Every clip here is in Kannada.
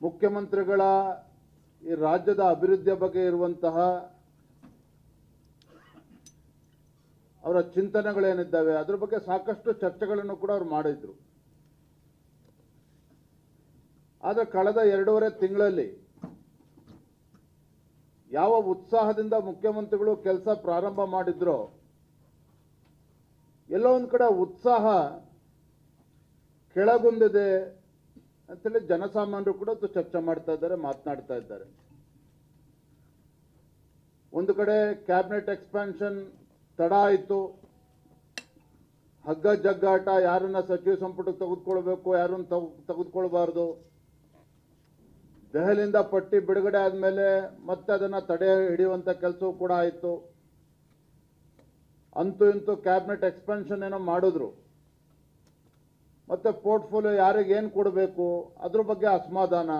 ಮುಖ್ಯಮಂತ್ರಿಗಳ ಈ ರಾಜ್ಯದ ಅಭಿವೃದ್ಧಿಯ ಬಗ್ಗೆ ಇರುವಂತಹ ಅವರ ಚಿಂತನೆಗಳೇನಿದ್ದಾವೆ ಅದರ ಬಗ್ಗೆ ಸಾಕಷ್ಟು ಚರ್ಚೆಗಳನ್ನು ಕೂಡ ಅವರು ಮಾಡಿದ್ರು. ಆದರೆ ಕಳೆದ 2.5 ತಿಂಗಳಲ್ಲಿ ಯಾವ ಉತ್ಸಾಹದಿಂದ ಮುಖ್ಯಮಂತ್ರಿಗಳು ಕೆಲಸ ಪ್ರಾರಂಭ ಮಾಡಿದ್ರೋ ಎಲ್ಲೋ ಒಂದು ಕಡೆ ಉತ್ಸಾಹ ಕೆಳಗುಂದಿದೆ ಅಂತೇಳಿ ಜನಸಾಮಾನ್ಯರು ಕೂಡ ಚರ್ಚೆ ಮಾಡ್ತಾ ಇದ್ದಾರೆ, ಮಾತನಾಡ್ತಾ ಇದ್ದಾರೆ. ಒಂದು ಕಡೆ ಕ್ಯಾಬಿನೆಟ್ ಎಕ್ಸ್ಪಾನ್ಷನ್ ತಡ ಆಯಿತು, ಹಗ್ಗ ಜಗ್ಗಾಟ, ಯಾರನ್ನ ಸಚಿವ ಸಂಪುಟಕ್ಕೆ ತೆಗೆದುಕೊಳ್ಬೇಕು, ಯಾರನ್ನ ತೆಗೆದುಕೊಳ್ಬಾರ್ದು. ದೆಹಲಿಯಿಂದ ಪಟ್ಟಿ ಬಿಡುಗಡೆ ಆದಮೇಲೆ ಮತ್ತೆ ಅದನ್ನು ತಡೆ ಹಿಡಿಯುವಂಥ ಕೆಲಸವೂ ಕೂಡ ಆಯಿತು. ಅಂತೂ ಇಂತೂ ಕ್ಯಾಬಿನೆಟ್ ಎಕ್ಸ್ಪಾನ್ಷನ್ ಏನೋ ಮಾಡಿದ್ರು. ಮತ್ತೆ ಪೋರ್ಟ್ಫೋಲಿಯೋ ಯಾರಿಗೆ ಏನು ಕೊಡಬೇಕು ಅದ್ರ ಬಗ್ಗೆ ಅಸಮಾಧಾನ.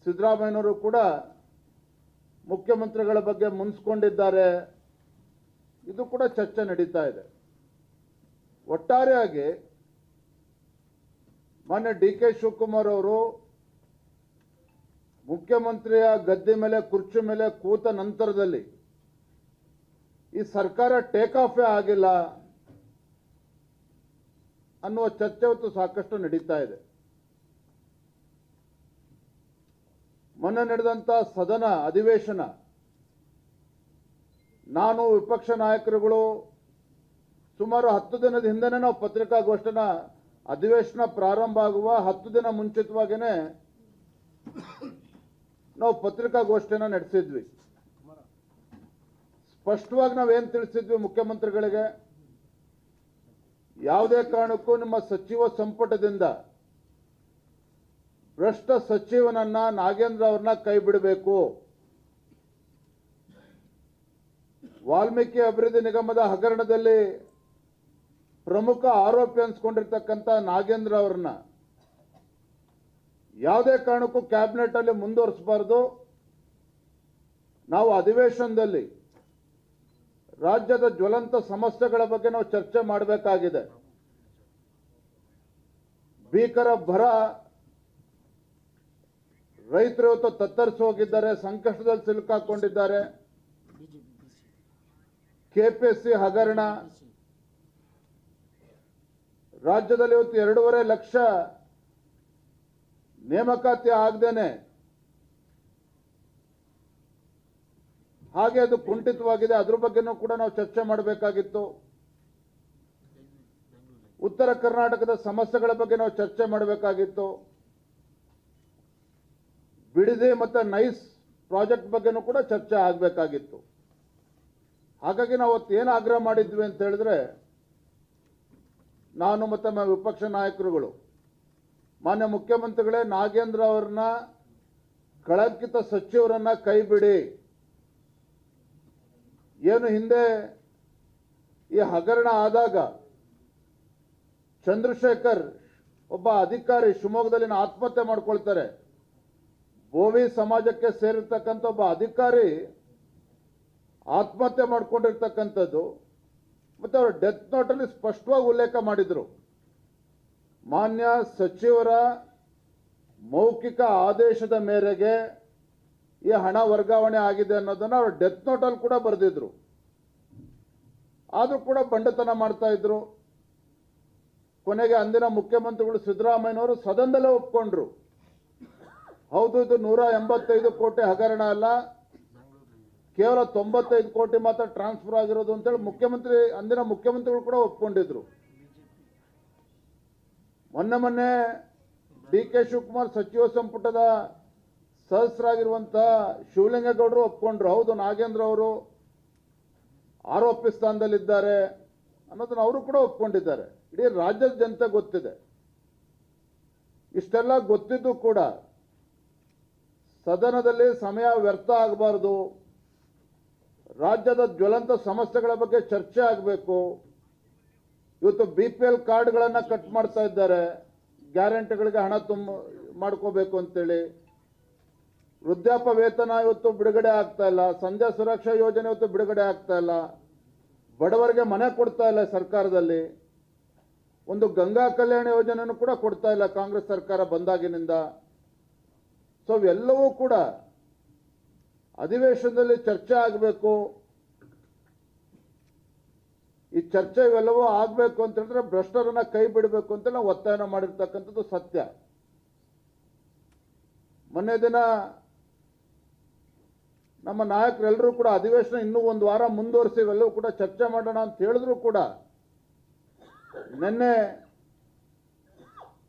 ಸಿದ್ದರಾಮಯ್ಯನವರು ಕೂಡ ಮುಖ್ಯಮಂತ್ರಿಗಳ ಬಗ್ಗೆ ಮುನ್ಸ್ಕೊಂಡಿದ್ದಾರೆ, ಇದು ಕೂಡ ಚರ್ಚೆ ನಡೀತಾ ಇದೆ. ಒಟ್ಟಾರೆಯಾಗಿ ಮಾನ್ಯ DK ಶಿವಕುಮಾರ್ ಅವರು ಮುಖ್ಯಮಂತ್ರಿಯ ಗದ್ದೆ ಮೇಲೆ ಕುರ್ಚಿ ಮೇಲೆ ಕೂತ ನಂತರದಲ್ಲಿ ಈ ಸರ್ಕಾರ ಟೇಕ್ ಆಫೇ ಆಗಿಲ್ಲ ಅನ್ನುವ ಚರ್ಚೆ ಇವತ್ತು ಸಾಕಷ್ಟು ನಡೀತಾ ಇದೆ. ಮೊನ್ನೆ ನಡೆದಂತ ಸದನ ಅಧಿವೇಶನ, ನಾನು ವಿಪಕ್ಷ ನಾಯಕರುಗಳು ಸುಮಾರು 10 ದಿನದ ಹಿಂದೆನೇ ನಾವು ಪತ್ರಿಕಾಗೋಷ್ಠಿನ ಅಧಿವೇಶನ ಪ್ರಾರಂಭ ಆಗುವ 10 ದಿನ ಮುಂಚಿತವಾಗಿಯೇ ನಾವು ಪತ್ರಿಕಾಗೋಷ್ಠಿನ ನಡೆಸಿದ್ವಿ. ಸ್ಪಷ್ಟವಾಗಿ ನಾವೇನು ತಿಳಿಸಿದ್ವಿ ಮುಖ್ಯಮಂತ್ರಿಗಳಿಗೆ, ಯಾವುದೇ ಕಾರಣಕ್ಕೂ ನಿಮ್ಮ ಸಚಿವ ಸಂಪುಟದಿಂದ ಭ್ರಷ್ಟ ಸಚಿವನನ್ನ ನಾಗೇಂದ್ರ ಅವ್ರನ್ನ ಕೈ ಬಿಡಬೇಕು. ವಾಲ್ಮೀಕಿ ಅಭಿವೃದ್ಧಿ ನಿಗಮದ ಹಗರಣದಲ್ಲಿ ಪ್ರಮುಖ ಆರೋಪಿ ಅನ್ಸ್ಕೊಂಡಿರ್ತಕ್ಕಂಥ ನಾಗೇಂದ್ರ ಅವ್ರನ್ನ ಯಾವುದೇ ಕಾರಣಕ್ಕೂ ಕ್ಯಾಬಿನೆಟ್ ಅಲ್ಲಿ ಮುಂದುವರಿಸಬಾರದು. ನಾವು ಅಧಿವೇಶನದಲ್ಲಿ ರಾಜ್ಯದ ಜ್ವಲಂತ ಸಮಸ್ಯೆಗಳ ಬಗ್ಗೆ ನಾವು ಚರ್ಚೆ ಮಾಡಬೇಕಾಗಿದೆ. ಭೀಕರ ಬರ, ರೈತರು ಇವತ್ತು ತತ್ತರಿಸಿ ಹೋಗಿದ್ದಾರೆ, ಸಂಕಷ್ಟದಲ್ಲಿ ಸಿಲುಕಾಕೊಂಡಿದ್ದಾರೆ. KPSC ಹಗರಣ, ರಾಜ್ಯದಲ್ಲಿ ಇವತ್ತು 2.5 ಲಕ್ಷ ನೇಮಕಾತಿ ಆಗದೇನೆ ಹಾಗೆ ಅದು ಕುಂಠಿತವಾಗಿದೆ, ಅದ್ರ ಬಗ್ಗೆನೂ ಕೂಡ ನಾವು ಚರ್ಚೆ ಮಾಡಬೇಕಾಗಿತ್ತು. ಉತ್ತರ ಕರ್ನಾಟಕದ ಸಮಸ್ಯೆಗಳ ಬಗ್ಗೆ ನಾವು ಚರ್ಚೆ ಮಾಡಬೇಕಾಗಿತ್ತು. ಬಿಡದಿ ಮತ್ತು ನೈಸ್ ಪ್ರಾಜೆಕ್ಟ್ ಬಗ್ಗೆನೂ ಕೂಡ ಚರ್ಚೆ ಆಗಬೇಕಾಗಿತ್ತು. ಹಾಗಾಗಿ ನಾವು ಏನು ಆಗ್ರಹ ಮಾಡಿದ್ವಿ ಅಂತ ಹೇಳಿದ್ರೆ, ನಾನು ಮತ್ತು ನಮ್ಮ ವಿಪಕ್ಷ ನಾಯಕರುಗಳು ಮಾನ್ಯ ಮುಖ್ಯಮಂತ್ರಿಗಳೇ, ನಾಗೇಂದ್ರ ಅವ್ರನ್ನ ಕಳಂಕಿತ ಸಚಿವರನ್ನ ಕೈ ಬಿಡಿ. ಏನು ಹಿಂದೆ ಈ ಹಗರಣ ಆದಾಗ ಚಂದ್ರಶೇಖರ್ ಒಬ್ಬ ಅಧಿಕಾರಿ ಶಿವಮೊಗ್ಗದಲ್ಲಿ ಆತ್ಮಹತ್ಯೆ ಮಾಡ್ಕೊಳ್ತಾರೆ. ಬೋವಿ ಸಮಾಜಕ್ಕೆ ಸೇರಿರ್ತಕ್ಕಂಥ ಒಬ್ಬ ಅಧಿಕಾರಿ ಆತ್ಮಹತ್ಯೆ ಮಾಡ್ಕೊಂಡಿರ್ತಕ್ಕಂಥದ್ದು. ಮತ್ತು ಅವರು ಡೆತ್ ನೋಟಲ್ಲಿ ಸ್ಪಷ್ಟವಾಗಿ ಉಲ್ಲೇಖ ಮಾಡಿದರು, ಮಾನ್ಯ ಸಚಿವರ ಮೌಖಿಕ ಆದೇಶದ ಮೇರೆಗೆ ಈ ಹಣ ವರ್ಗಾವಣೆ ಆಗಿದೆ ಅನ್ನೋದನ್ನು ಅವರು ಡೆತ್ ನೋಟಲ್ಲಿ ಕೂಡ ಬರೆದಿದ್ರು. ಆದರೂ ಕೂಡ ಬಂಡತನ ಮಾಡ್ತಾ ಇದ್ರು. ಕೊನೆಗೆ ಅಂದಿನ ಮುಖ್ಯಮಂತ್ರಿಗಳು ಸಿದ್ದರಾಮಯ್ಯನವರು ಸದನದಲ್ಲೇ ಒಪ್ಕೊಂಡ್ರು, ಹೌದು ಇದು 185 ಕೋಟಿ ಹಗರಣ ಅಲ್ಲ, ಕೇವಲ 95 ಕೋಟಿ ಮಾತ್ರ ಟ್ರಾನ್ಸ್ಫರ್ ಆಗಿರೋದು ಅಂತೇಳಿ ಅಂದಿನ ಮುಖ್ಯಮಂತ್ರಿಗಳು ಕೂಡ ಒಪ್ಕೊಂಡಿದ್ರು. ಮೊನ್ನೆ DK ಶಿವಕುಮಾರ್ ಸಚಿವ ಸಂಪುಟದ ಸದಸ್ಯರಾಗಿರುವಂತಹ ಶಿವಲಿಂಗೇಗೌಡರು ಒಪ್ಕೊಂಡ್ರು, ಹೌದು ನಾಗೇಂದ್ರ ಅವರು ಆರೋಪಿ ಸ್ಥಾನದಲ್ಲಿದ್ದಾರೆ ಅನ್ನೋದನ್ನ ಅವರು ಕೂಡ ಒಪ್ಕೊಂಡಿದ್ದಾರೆ. ಇಡೀ ರಾಜ್ಯದ ಜನತೆ ಗೊತ್ತಿದೆ. ಇಷ್ಟೆಲ್ಲ ಗೊತ್ತಿದ್ದು ಕೂಡ ಸದನದಲ್ಲಿ ಸಮಯ ವ್ಯರ್ಥ ಆಗಬಾರ್ದು, ರಾಜ್ಯದ ಜ್ವಲಂತ ಸಮಸ್ಯೆಗಳ ಬಗ್ಗೆ ಚರ್ಚೆ ಆಗಬೇಕು. ಇವತ್ತು BPL ಕಾರ್ಡ್ಗಳನ್ನು ಕಟ್ ಮಾಡ್ತಾ ಇದ್ದಾರೆ, ಗ್ಯಾರಂಟಿಗಳಿಗೆ ಹಣ ಮಾಡ್ಕೋಬೇಕು ಅಂತೇಳಿ. ವೃದ್ಧಾಪ್ಯ ವೇತನ ಇವತ್ತು ಬಿಡುಗಡೆ ಆಗ್ತಾ ಇಲ್ಲ, ಸಂಧ್ಯಾ ಸುರಕ್ಷಾ ಯೋಜನೆ ಇವತ್ತು ಬಿಡುಗಡೆ ಆಗ್ತಾ ಇಲ್ಲ, ಬಡವರಿಗೆ ಮನೆ ಕೊಡ್ತಾ ಇಲ್ಲ ಸರ್ಕಾರದಲ್ಲಿ. ಒಂದು ಗಂಗಾ ಕಲ್ಯಾಣ ಯೋಜನೆಯನ್ನು ಕೂಡ ಕೊಡ್ತಾ ಇಲ್ಲ ಕಾಂಗ್ರೆಸ್ ಸರ್ಕಾರ ಬಂದಾಗಿನಿಂದ. ಸೊ ಎಲ್ಲವೂ ಕೂಡ ಅಧಿವೇಶನದಲ್ಲಿ ಚರ್ಚೆ ಆಗಬೇಕು. ಈ ಚರ್ಚೆ ಇವೆಲ್ಲವೂ ಆಗಬೇಕು ಅಂತ ಹೇಳಿದ್ರೆ ಭ್ರಷ್ಟರನ್ನ ಕೈ ಬಿಡಬೇಕು ಅಂತ ನಾವು ಒತ್ತಾಯ ಮಾಡಿರ್ತಕ್ಕಂಥದ್ದು ಸತ್ಯ. ಮೊನ್ನೆ ದಿನ ನಮ್ಮ ನಾಯಕರೆಲ್ಲರೂ ಕೂಡ ಅಧಿವೇಶನ ಇನ್ನೂ ಒಂದು ವಾರ ಮುಂದುವರಿಸಿ ಇವೆಲ್ಲವೂ ಕೂಡ ಚರ್ಚೆ ಮಾಡೋಣ ಅಂತ ಹೇಳಿದ್ರು ಕೂಡ ನಿನ್ನೆ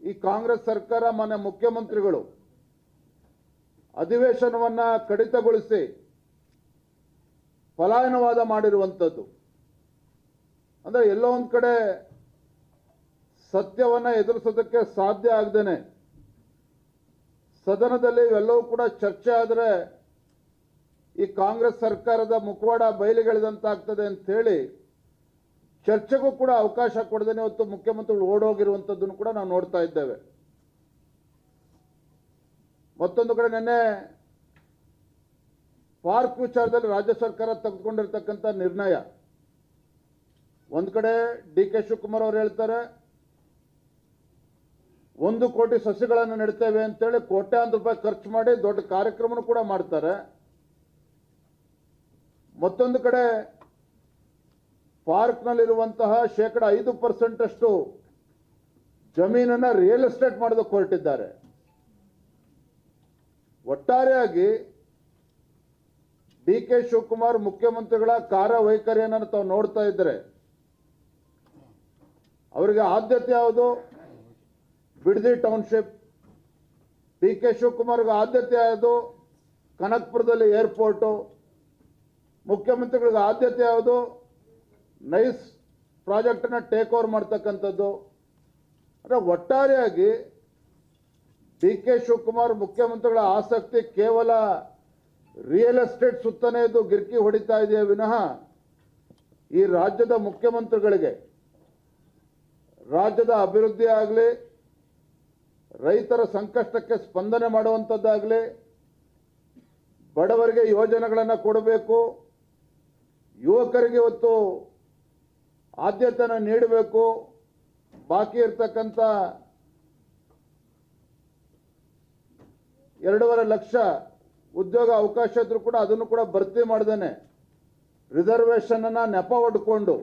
ಈ ಕಾಂಗ್ರೆಸ್ ಸರ್ಕಾರ ಮಾನ್ಯ ಮುಖ್ಯಮಂತ್ರಿಗಳು ಅಧಿವೇಶನವನ್ನ ಕಡಿತಗೊಳಿಸಿ ಪಲಾಯನವಾದ ಮಾಡಿರುವಂಥದ್ದು. ಅಂದ್ರೆ ಎಲ್ಲೋ ಒಂದು ಕಡೆ ಸತ್ಯವನ್ನ ಎದುರಿಸೋದಕ್ಕೆ ಸಾಧ್ಯ ಆಗದೇನೆ ಸದನದಲ್ಲಿ ಇವೆಲ್ಲವೂ ಕೂಡ ಚರ್ಚೆ ಆದರೆ ಈ ಕಾಂಗ್ರೆಸ್ ಸರ್ಕಾರದ ಮುಖವಾಡ ಬಯಲಿಗೆಳೆದಂತಾಗ್ತದೆ ಅಂತ ಹೇಳಿ ಚರ್ಚೆಗೂ ಕೂಡ ಅವಕಾಶ ಕೊಡದೇನೆ ಇವತ್ತು ಮುಖ್ಯಮಂತ್ರಿಗಳು ಓಡೋಗಿರುವಂಥದ್ದನ್ನು ಕೂಡ ನಾವು ನೋಡ್ತಾ ಇದ್ದೇವೆ. ಮತ್ತೊಂದು ಕಡೆ ನಿನ್ನೆ ಪಾರ್ಕ್ ವಿಚಾರದಲ್ಲಿ ರಾಜ್ಯ ಸರ್ಕಾರ ತೆಗೆದುಕೊಂಡಿರ್ತಕ್ಕಂಥ ನಿರ್ಣಯ, ಒಂದು ಕಡೆ ಡಿ ಕೆ ಶಿವಕುಮಾರ್ ಅವರು ಹೇಳ್ತಾರೆ 1 ಕೋಟಿ ಸಸಿಗಳನ್ನು ನೆಡ್ತೇವೆ ಅಂತೇಳಿ ಕೋಟ್ಯಾಂತರ ರೂಪಾಯಿ ಖರ್ಚು ಮಾಡಿ ದೊಡ್ಡ ಕಾರ್ಯಕ್ರಮ ಕೂಡ ಮಾಡ್ತಾರೆ. ಮತ್ತೊಂದು ಕಡೆ ಪಾರ್ಕ್ನಲ್ಲಿರುವಂತಹ 5% ಅಷ್ಟು ಜಮೀನನ್ನ ರಿಯಲ್ ಎಸ್ಟೇಟ್ ಮಾಡೋದಕ್ಕೆ ಹೊರಟಿದ್ದಾರೆ. ಒಟ್ಟಾರೆಯಾಗಿ ಡಿ ಕೆ ಶಿವಕುಮಾರ್ ಮುಖ್ಯಮಂತ್ರಿಗಳ ಕಾರ್ಯವೈಖರಿಯನ್ನು ತಾವು ನೋಡ್ತಾ ಇದ್ರೆ ಅವರಿಗೆ ಆದ್ಯತೆ ಯಾವುದು? ಬಿಡದಿ ಟೌನ್ಶಿಪ್. ಡಿ ಕೆ ಶಿವಕುಮಾರ್ಗೆ ಆದ್ಯತೆ ಯಾವುದು? ಕನಕಪುರದಲ್ಲಿ ಏರ್ಪೋರ್ಟು. ಮುಖ್ಯಮಂತ್ರಿಗಳಿಗೆ ಆದ್ಯತೆ ಯಾವುದು? ನೈಸ್ ಪ್ರಾಜೆಕ್ಟನ್ನು ಟೇಕ್ ಓವರ್ ಮಾಡ್ತಕ್ಕಂಥದ್ದು. ಅಂದರೆ ಒಟ್ಟಾರೆಯಾಗಿ ಡಿ ಕೆ ಶಿವಕುಮಾರ್ ಮುಖ್ಯಮಂತ್ರಿಗಳ ಆಸಕ್ತಿ ಕೇವಲ ರಿಯಲ್ ಎಸ್ಟೇಟ್ ಸುತ್ತನೇ ಇದು ಗಿರ್ಕಿ ಹೊಡಿತಾ ಇದೆಯೇ ವಿನಃ ಈ ರಾಜ್ಯದ ಮುಖ್ಯಮಂತ್ರಿಗಳಿಗೆ ರಾಜ್ಯದ ಅಭಿವೃದ್ಧಿ ಆಗಲಿ, ರೈತರ ಸಂಕಷ್ಟಕ್ಕೆ ಸ್ಪಂದನೆ ಮಾಡುವಂಥದ್ದಾಗಲಿ, ಬಡವರಿಗೆ ಯೋಜನೆಗಳನ್ನು ಕೊಡಬೇಕು, ಯುವಕರಿಗೆ ಇವತ್ತು ಆದ್ಯತೆಯನ್ನು ನೀಡಬೇಕು, ಬಾಕಿ ಇರ್ತಕ್ಕಂಥ 2.5 ಲಕ್ಷ ಉದ್ಯೋಗ ಅವಕಾಶ ಇದ್ರೂ ಕೂಡ ಅದನ್ನು ಕೂಡ ಭರ್ತಿ ಮಾಡ್ದೇನೆ ರಿಸರ್ವೇಶನ್ ಅನ್ನ ನೆಪ ಹೊಡ್ಕೊಂಡು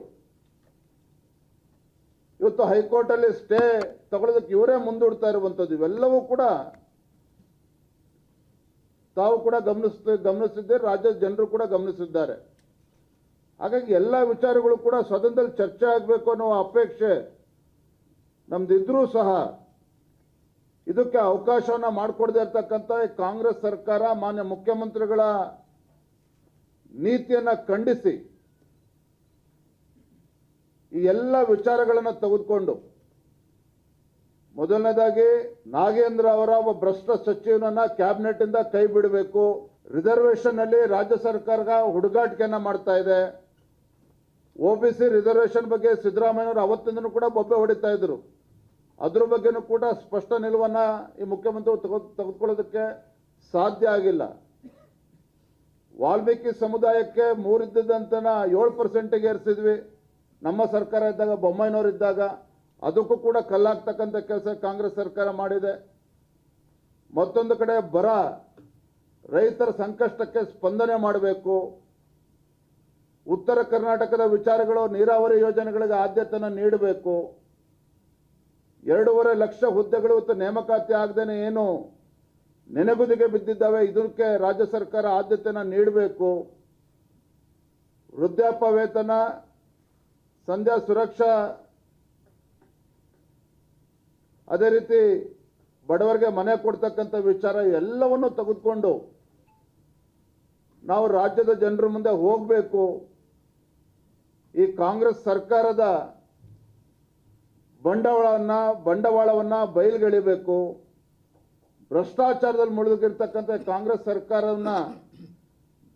ಇವತ್ತು ಹೈಕೋರ್ಟ್ ಅಲ್ಲಿ ಸ್ಟೇ ತಗೊಳ್ಳೋದಕ್ಕೆ ಇವರೇ ಮುಂದೂಡ್ತಾ ಇರುವಂಥದ್ದು. ಇವೆಲ್ಲವೂ ಕೂಡ ತಾವು ಕೂಡ ಗಮನಿಸಿದ್ದಾರೆ, ರಾಜ್ಯದ ಜನರು ಕೂಡ ಗಮನಿಸಿದ್ದಾರೆ. ಹಾಗಾಗಿ ಎಲ್ಲ ವಿಚಾರಗಳು ಕೂಡ ಸದನದಲ್ಲಿ ಚರ್ಚೆ ಆಗಬೇಕು ಅನ್ನೋ ಅಪೇಕ್ಷೆ ನಮ್ದಿದ್ರೂ ಸಹ ಇದಕ್ಕೆ ಅವಕಾಶವನ್ನ ಮಾಡಿಕೊಡದೇ ಇರತಕ್ಕಂಥ ಕಾಂಗ್ರೆಸ್ ಸರ್ಕಾರ ಮಾನ್ಯ ಮುಖ್ಯಮಂತ್ರಿಗಳ ನೀತಿಯನ್ನ ಖಂಡಿಸಿ ಈ ಎಲ್ಲ ವಿಚಾರಗಳನ್ನು ತೆಗೆದುಕೊಂಡು ಮೊದಲನೇದಾಗಿ ನಾಗೇಂದ್ರ ಅವರ ಒಬ್ಬ ಭ್ರಷ್ಟ ಸಚಿವನನ್ನ ಕ್ಯಾಬಿನೆಟ್ ಇಂದ ಕೈ ಬಿಡಬೇಕು. ರಿಸರ್ವೇಶನ್ ಅಲ್ಲಿ ರಾಜ್ಯ ಸರ್ಕಾರ ಹುಡುಗಾಟಿಕೆಯನ್ನ ಮಾಡ್ತಾ ಇದೆ. OBC ರಿಸರ್ವೇಶನ್ ಬಗ್ಗೆ ಸಿದ್ದರಾಮಯ್ಯವರು ಅವತ್ತಿಂದನೂ ಕೂಡ ಬೊಬ್ಬೆ ಹೊಡಿತಾ ಇದ್ರು. ಅದ್ರ ಬಗ್ಗೆನೂ ಕೂಡ ಸ್ಪಷ್ಟ ನಿಲುವನ್ನ ಈ ಮುಖ್ಯಮಂತ್ರಿ ತೆಗೆದುಕೊಳ್ಳೋದಕ್ಕೆ ಸಾಧ್ಯ ಆಗಿಲ್ಲ. ವಾಲ್ಮೀಕಿ ಸಮುದಾಯಕ್ಕೆ 3 ಇದ್ದಂತನ 7% ಏರಿಸಿದ್ವಿ ನಮ್ಮ ಸರ್ಕಾರ ಇದ್ದಾಗ, ಬೊಮ್ಮಾಯಿನವರು ಇದ್ದಾಗ. ಅದಕ್ಕೂ ಕೂಡ ಕಲ್ಲಾಗ್ತಕ್ಕಂಥ ಕೆಲಸ ಕಾಂಗ್ರೆಸ್ ಸರ್ಕಾರ ಮಾಡಿದೆ. ಮತ್ತೊಂದು ಕಡೆ ಬರ, ರೈತರ ಸಂಕಷ್ಟಕ್ಕೆ ಸ್ಪಂದನೆ ಮಾಡಬೇಕು. ಉತ್ತರ ಕರ್ನಾಟಕದ ವಿಚಾರಗಳು, ನೀರಾವರಿ ಯೋಜನೆಗಳಿಗೆ ಆದ್ಯತೆಯನ್ನು ನೀಡಬೇಕು. 2.5 ಲಕ್ಷ ಹುದ್ದೆಗಳು ಇವತ್ತು ನೇಮಕಾತಿ ಆಗದೇನೆ ಏನು ನೆನೆಗುದಿಗೆ ಬಿದ್ದಿದ್ದಾವೆ, ಇದಕ್ಕೆ ರಾಜ್ಯ ಸರ್ಕಾರ ಆದ್ಯತೆಯನ್ನು ನೀಡಬೇಕು. ವೃದ್ಧಾಪ್ಯ ವೇತನ, ಸಂಧ್ಯಾ ಸುರಕ್ಷಾ, ಅದೇ ರೀತಿ ಬಡವರಿಗೆ ಮನೆ ಕೊಡ್ತಕ್ಕಂಥ ವಿಚಾರ ಎಲ್ಲವನ್ನು ತೆಗೆದುಕೊಂಡು ನಾವು ರಾಜ್ಯದ ಜನರ ಮುಂದೆ ಹೋಗಬೇಕು. ಈ ಕಾಂಗ್ರೆಸ್ ಸರ್ಕಾರದ ಬಂಡವಾಳವನ್ನ ಬಯಲುಗೆಳಿಬೇಕು. ಭ್ರಷ್ಟಾಚಾರದಲ್ಲಿ ಮುಳುಗಿರ್ತಕ್ಕಂಥ ಕಾಂಗ್ರೆಸ್ ಸರ್ಕಾರವನ್ನ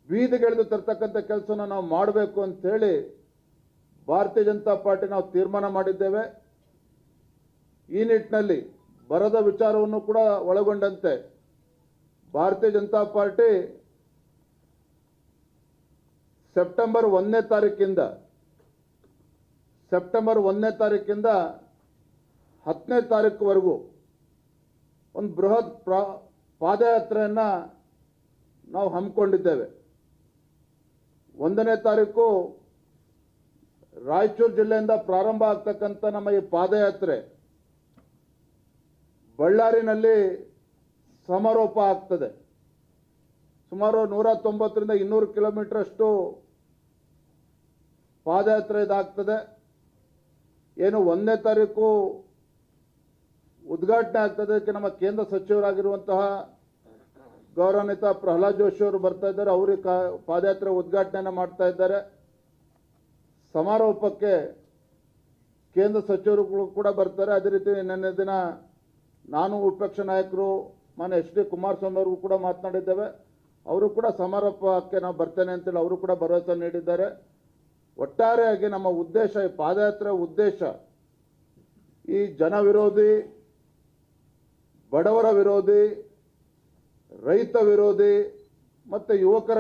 ಬೀದಿಗೆಳೆದು ತರ್ತಕ್ಕಂಥ ಕೆಲಸನ ನಾವು ಮಾಡಬೇಕು ಅಂತ ಹೇಳಿ ಭಾರತೀಯ ಜನತಾ ಪಾರ್ಟಿ ನಾವು ತೀರ್ಮಾನ ಮಾಡಿದ್ದೇವೆ. ಈ ನಿಟ್ಟಿನಲ್ಲಿ ಬರದ ವಿಚಾರವನ್ನು ಕೂಡ ಒಳಗೊಂಡಂತೆ ಭಾರತೀಯ ಜನತಾ ಪಾರ್ಟಿ ಸೆಪ್ಟೆಂಬರ್ 1ನೇ ತಾರೀಕಿಂದ 10ನೇ ತಾರೀಕುವರೆಗೂ ಒಂದು ಬೃಹತ್ ಪಾದಯಾತ್ರೆಯನ್ನು ನಾವು ಹಮ್ಮಿಕೊಂಡಿದ್ದೇವೆ. 1ನೇ ತಾರೀಕು ರಾಯಚೂರು ಜಿಲ್ಲೆಯಿಂದ ಪ್ರಾರಂಭ ಆಗ್ತಕ್ಕಂಥ ನಮ್ಮ ಈ ಪಾದಯಾತ್ರೆ ಬಳ್ಳಾರಿನಲ್ಲಿ ಸಮಾರೋಪ ಆಗ್ತದೆ. ಸುಮಾರು 190ರಿಂದ 200 ಕಿಲೋಮೀಟರ್ ಅಷ್ಟು ಪಾದಯಾತ್ರೆ ಇದಾಗ್ತದೆ. ಏನು 1ನೇ ತಾರೀಕು ಉದ್ಘಾಟನೆ ಆಗ್ತದೆ. ಅದಕ್ಕೆ ನಮ್ಮ ಕೇಂದ್ರ ಸಚಿವರಾಗಿರುವಂತಹ ಗೌರವಾನ್ವಿತ ಪ್ರಹ್ಲಾದ್ ಜೋಶಿ ಅವರು ಬರ್ತಾ ಇದ್ದಾರೆ. ಅವರು ಪಾದಯಾತ್ರೆ ಉದ್ಘಾಟನೆಯನ್ನು ಮಾಡ್ತಾ ಇದ್ದಾರೆ. ಸಮಾರೋಪಕ್ಕೆ ಕೇಂದ್ರ ಸಚಿವರುಗಳು ಕೂಡ ಬರ್ತಾರೆ. ಅದೇ ರೀತಿ ನಿನ್ನೆ ದಿನ ನಾನು ವಿಪಕ್ಷ ನಾಯಕರು ಮಾನ್ಯ ಎಚ್ ಡಿ ಕುಮಾರಸ್ವಾಮಿ ಅವ್ರಿಗೂ ಕೂಡ ಮಾತನಾಡಿದ್ದೇವೆ. ಅವರು ಕೂಡ ಸಮಾರೋಪಕ್ಕೆ ನಾವು ಬರ್ತೇನೆ ಅಂತೇಳಿ ಅವರು ಕೂಡ ಭರವಸೆ ನೀಡಿದ್ದಾರೆ. ಒಟ್ಟಾರೆಯಾಗಿ ನಮ್ಮ ಉದ್ದೇಶ, ಈ ಪಾದಯಾತ್ರೆ ಉದ್ದೇಶ ಈ ಜನ ವಿರೋಧಿ, ಬಡವರ ವಿರೋಧಿ, ರೈತ ವಿರೋಧಿ ಮತ್ತು ಯುವಕರ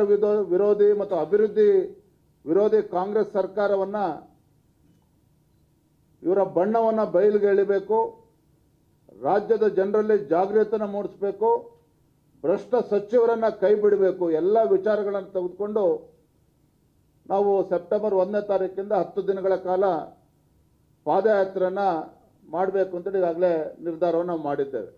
ವಿರೋಧಿ ಮತ್ತು ಅಭಿವೃದ್ಧಿ ವಿರೋಧಿ ಕಾಂಗ್ರೆಸ್ ಸರ್ಕಾರವನ್ನು ಇವರ ಬಣ್ಣವನ್ನು ಬಯಲಿಗೆ ಎಳಿಬೇಕು. ರಾಜ್ಯದ ಜನರಲ್ಲಿ ಜಾಗೃತಿಯನ್ನು ಮೂಡಿಸಬೇಕು. ಭ್ರಷ್ಟ ಸಚಿವರನ್ನು ಕೈ ಬಿಡಬೇಕು. ಎಲ್ಲ ವಿಚಾರಗಳನ್ನು ತೆಗೆದುಕೊಂಡು ನಾವು ಸೆಪ್ಟೆಂಬರ್ 1ನೇ ತಾರೀಕಿಂದ 10 ದಿನಗಳ ಕಾಲ ಪಾದಯಾತ್ರೆಯನ್ನು ಮಾಡಬೇಕು ಅಂತೇಳಿ ಈಗಾಗಲೇ ನಿರ್ಧಾರವನ್ನು ಮಾಡಿದ್ದೇವೆ.